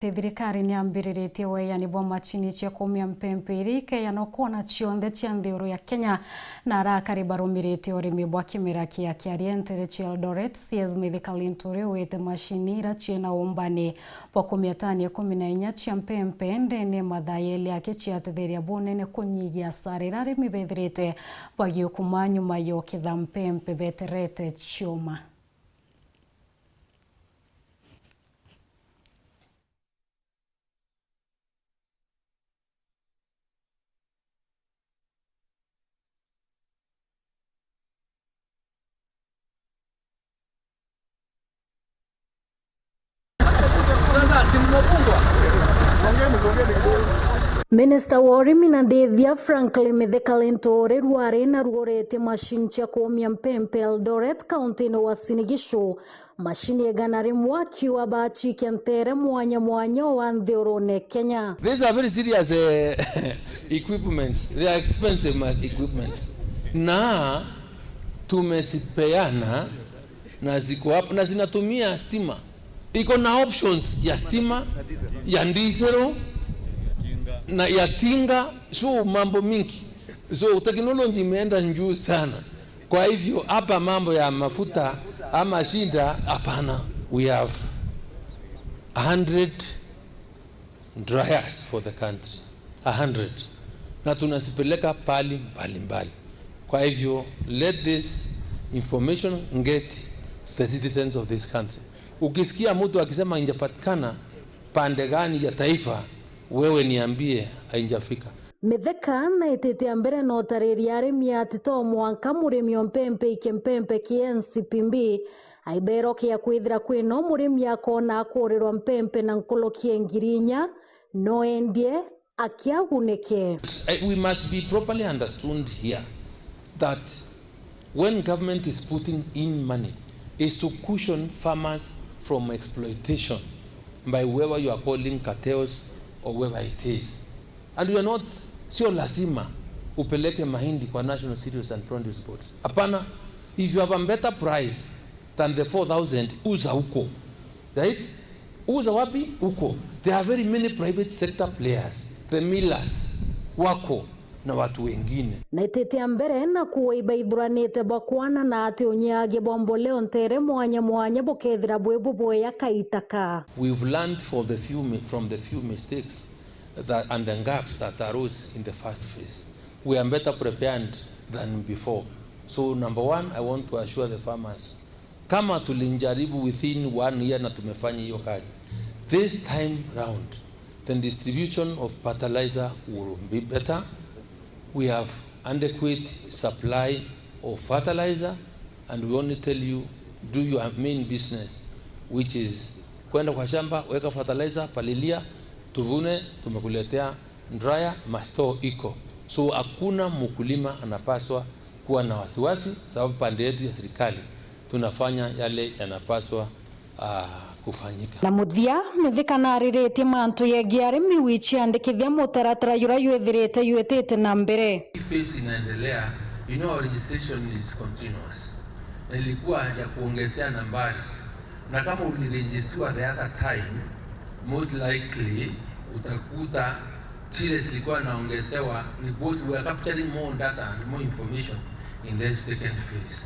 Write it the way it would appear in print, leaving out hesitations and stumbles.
THIRIKARI niambiritie weyani bwa machini cia KUUMIA MPEMPE irikeyanwo kona cionthe cia nthiguru ya Kenya na arakari barumirite urimi bwa kimera kia Kiarientere cia Eldoret CS Linturi wite machini ira ciena umbani bwa kumia tani 14 cia MPEMPE ndene mathayeli ake ciatetheria bonene kunyigia sarira arimi bethirite bagio kuma nyuma yo kitha MPEMPE beterete cioma. Minister wa urimi na ndethia Linturi rwari na rugorete machini cia KUUMIA MPEMPE Eldoret county no Wasinigisho machini egana rimwe akiwa bachikia ntere mwanya wa nthigurune Kenya. These are very serious equipments. They are expensive equipments. Na tumesipeana na ziko hapo na zinatumia stima. Iko na options ya stima, ya diesel na ya tinga, so mambo mingi. So technology imeenda juu sana. Kwa hivyo hapa mambo ya mafuta ama shida hapana. We have 100 dryers for the country. 100. Na tunasipeleka pali mbali. Kwa hivyo let this information get to the citizens of this country. Ukisikia mtu akisema injapatikana pande gani ya taifa, wewe niambie haijafika. Mitheka na itete mbere no tareri arimi atito mwanka murimi MPEMPE ikempempe KNCPB aibero kia kwithira kwino murimi akona akurirwa MPEMPE na nkolokie ngirinya no endie akiaguneke. We must be properly understood here that when government is putting in money is to cushion farmers from exploitation by whoever you are calling cartels or whoever it is. And we are not sio lazima upeleke mahindi kwa National Cereals and Produce Board. Hapana, if you have a better price than the 4,000, uza huko. Right? Uza wapi? Huko. There are very many private sector players, the millers, wako na watu wengine. Na itete mbere na kuiba idhuranite bakwana na ati onyage bomboleo ntere mwanya bokethira bwebubo ya kaitaka. We've learned from the few mistakes and the gaps that arose in the first phase. We are better prepared than before. So number one, I want to assure the farmers, kama tulinjaribu within 1 year na tumefanya hiyo kazi, this time round the distribution of fertilizer will be better. We have adequate supply of fertilizer, and we only tell you, do your main business, which is kwenda kwa shamba, weka fertilizer, palilia, tuvune, tumekuletea dryer, masto iko. So hakuna mkulima anapaswa kuwa na wasiwasi, sababu pande yetu ya serikali tunafanya yale yanapaswa kufanyika. Na muthia mithika na arirete mantu yegi arimi wichi andikithia mutaratara yura yuethirite yuetete na mbere. Phase inaendelea, you know, our registration is continuous. Na ilikuwa ya kuongezea nambari. Na kama uliregistriwa the other time, most likely utakuta kile silikuwa naongezewa ni because we are capturing more data and more information in the second phase.